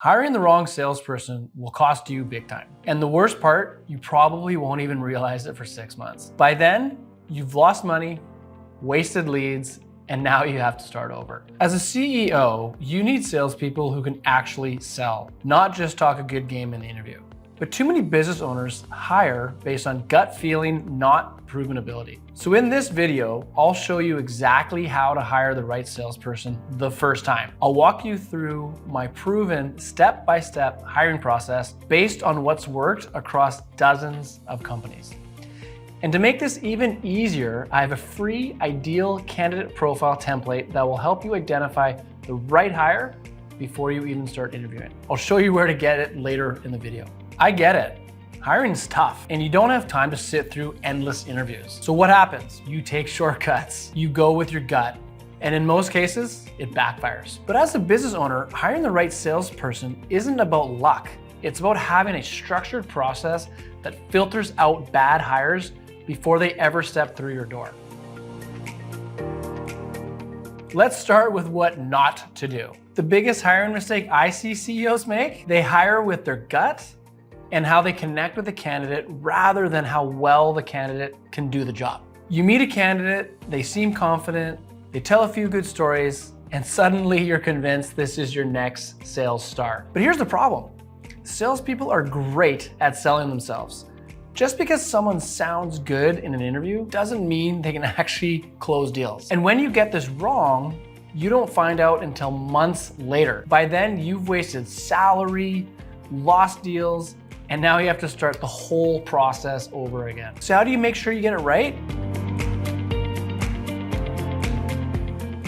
Hiring the wrong salesperson will cost you big time. And the worst part, you probably won't even realize it for 6 months. By then, you've lost money, wasted leads, and now you have to start over. As a CEO, you need salespeople who can actually sell, not just talk a good game in the interview. But too many business owners hire based on gut feeling, not proven ability. So in this video, I'll show you exactly how to hire the right salesperson the first time. I'll walk you through my proven step-by-step hiring process based on what's worked across dozens of companies. And to make this even easier, I have a free ideal candidate profile template that will help you identify the right hire before you even start interviewing. I'll show you where to get it later in the video. I get it. Hiring's tough and you don't have time to sit through endless interviews. So what happens? You take shortcuts, you go with your gut, and in most cases, it backfires. But as a business owner, hiring the right salesperson isn't about luck. It's about having a structured process that filters out bad hires before they ever step through your door. Let's start with what not to do. The biggest hiring mistake I see CEOs make, they hire with their gut and how they connect with the candidate rather than how well the candidate can do the job. You meet a candidate, they seem confident, they tell a few good stories, and suddenly you're convinced this is your next sales star. But here's the problem. Salespeople are great at selling themselves. Just because someone sounds good in an interview doesn't mean they can actually close deals. And when you get this wrong, you don't find out until months later. By then, you've wasted salary, lost deals, and now you have to start the whole process over again. So how do you make sure you get it right?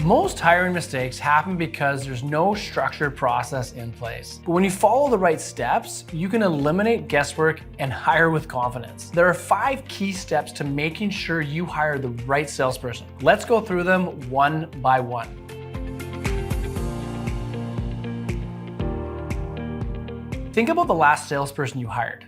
Most hiring mistakes happen because there's no structured process in place. But when you follow the right steps, you can eliminate guesswork and hire with confidence. There are 5 key steps to making sure you hire the right salesperson. Let's go through them one by one. Think about the last salesperson you hired.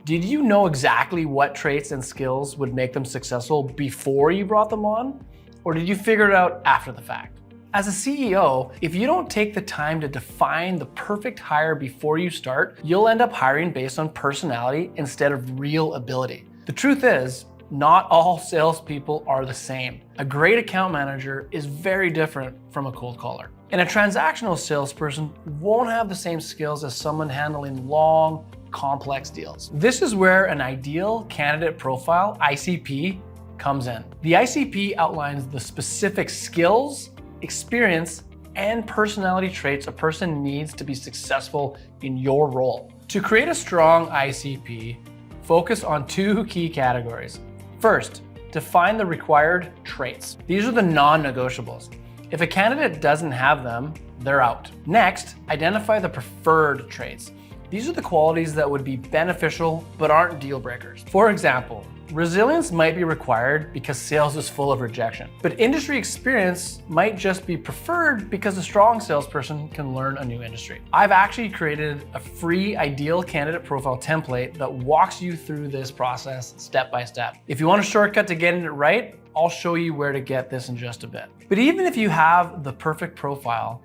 Did you know exactly what traits and skills would make them successful before you brought them on? Or did you figure it out after the fact? As a CEO, if you don't take the time to define the perfect hire before you start, you'll end up hiring based on personality instead of real ability. The truth is, not all salespeople are the same. A great account manager is very different from a cold caller. And a transactional salesperson won't have the same skills as someone handling long, complex deals. This is where an ideal candidate profile, ICP, comes in. The ICP outlines the specific skills, experience, and personality traits a person needs to be successful in your role. To create a strong ICP, focus on 2 key categories. First, define the required traits. These are the non-negotiables. If a candidate doesn't have them, they're out. Next, identify the preferred traits. These are the qualities that would be beneficial but aren't deal breakers. For example, resilience might be required because sales is full of rejection, but industry experience might just be preferred because a strong salesperson can learn a new industry. I've actually created a free ideal candidate profile template that walks you through this process step by step. If you want a shortcut to getting it right, I'll show you where to get this in just a bit. But even if you have the perfect profile,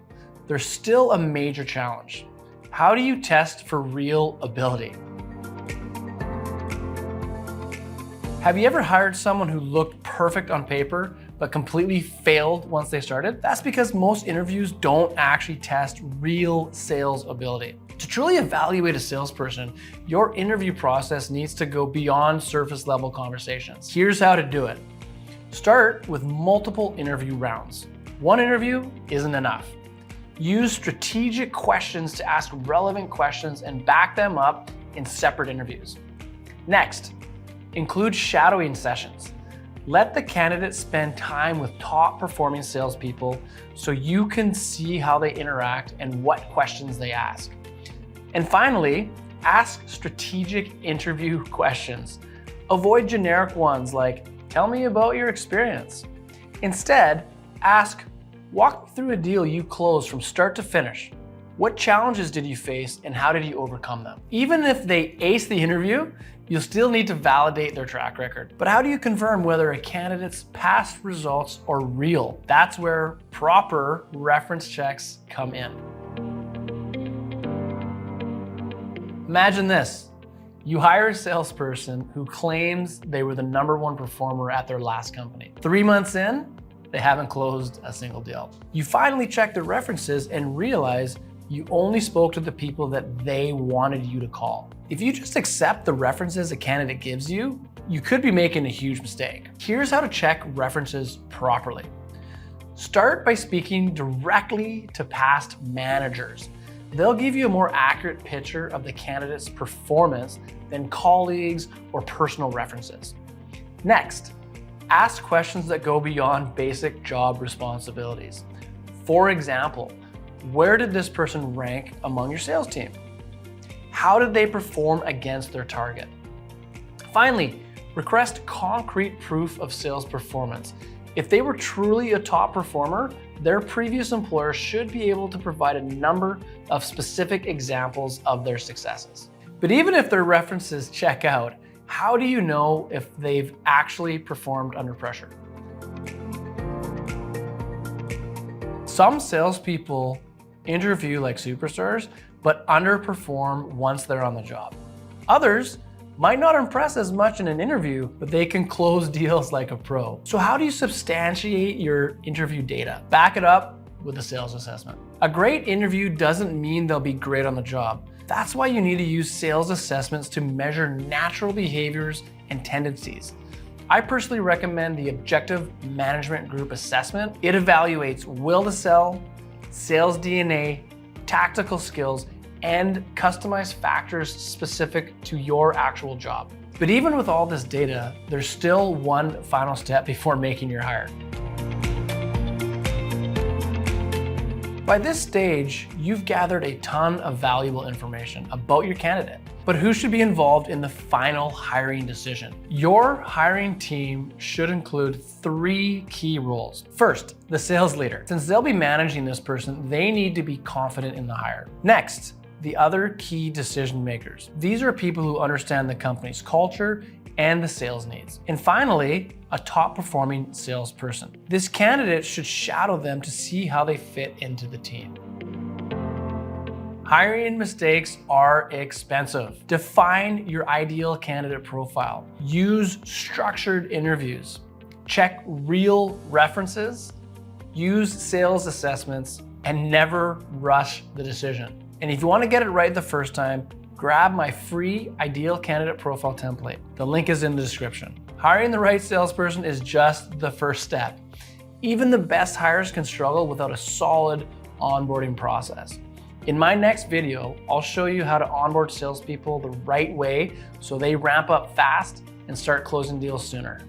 there's still a major challenge. How do you test for real ability? Have you ever hired someone who looked perfect on paper, but completely failed once they started? That's because most interviews don't actually test real sales ability. To truly evaluate a salesperson, your interview process needs to go beyond surface level conversations. Here's how to do it. Start with multiple interview rounds. One interview isn't enough. Use strategic questions to ask relevant questions and back them up in separate interviews. Next, include shadowing sessions. Let the candidate spend time with top performing salespeople so you can see how they interact and what questions they ask. And finally, ask strategic interview questions. Avoid generic ones like, tell me about your experience. Instead, ask, walk me through a deal you closed from start to finish. What challenges did you face and how did you overcome them? Even if they ace the interview, you'll still need to validate their track record. But how do you confirm whether a candidate's past results are real? That's where proper reference checks come in. Imagine this. You hire a salesperson who claims they were the #1 performer at their last company. 3 months in, they haven't closed a single deal. You finally check their references and realize you only spoke to the people that they wanted you to call. If you just accept the references a candidate gives you, you could be making a huge mistake. Here's how to check references properly. Start by speaking directly to past managers. They'll give you a more accurate picture of the candidate's performance than colleagues or personal references. Next, ask questions that go beyond basic job responsibilities. For example, where did this person rank among your sales team? How did they perform against their target? Finally, request concrete proof of sales performance. If they were truly a top performer, their previous employer should be able to provide a number of specific examples of their successes. But even if their references check out, how do you know if they've actually performed under pressure? Some salespeople interview like superstars, but underperform once they're on the job. Others might not impress as much in an interview, but they can close deals like a pro. So how do you substantiate your interview data? Back it up with a sales assessment. A great interview doesn't mean they'll be great on the job. That's why you need to use sales assessments to measure natural behaviors and tendencies. I personally recommend the Objective Management Group Assessment. It evaluates will to sell, sales DNA, tactical skills, and customized factors specific to your actual job. But even with all this data, there's still one final step before making your hire. By this stage, you've gathered a ton of valuable information about your candidate. But who should be involved in the final hiring decision? Your hiring team should include 3 key roles. First, the sales leader. Since they'll be managing this person, they need to be confident in the hire. Next, the other key decision makers. These are people who understand the company's culture and the sales needs. And finally, a top performing salesperson. This candidate should shadow them to see how they fit into the team. Hiring mistakes are expensive. Define your ideal candidate profile. Use structured interviews. Check real references. Use sales assessments, and never rush the decision. And if you want to get it right the first time, grab my free ideal candidate profile template. The link is in the description. Hiring the right salesperson is just the first step. Even the best hires can struggle without a solid onboarding process. In my next video, I'll show you how to onboard salespeople the right way so they ramp up fast and start closing deals sooner.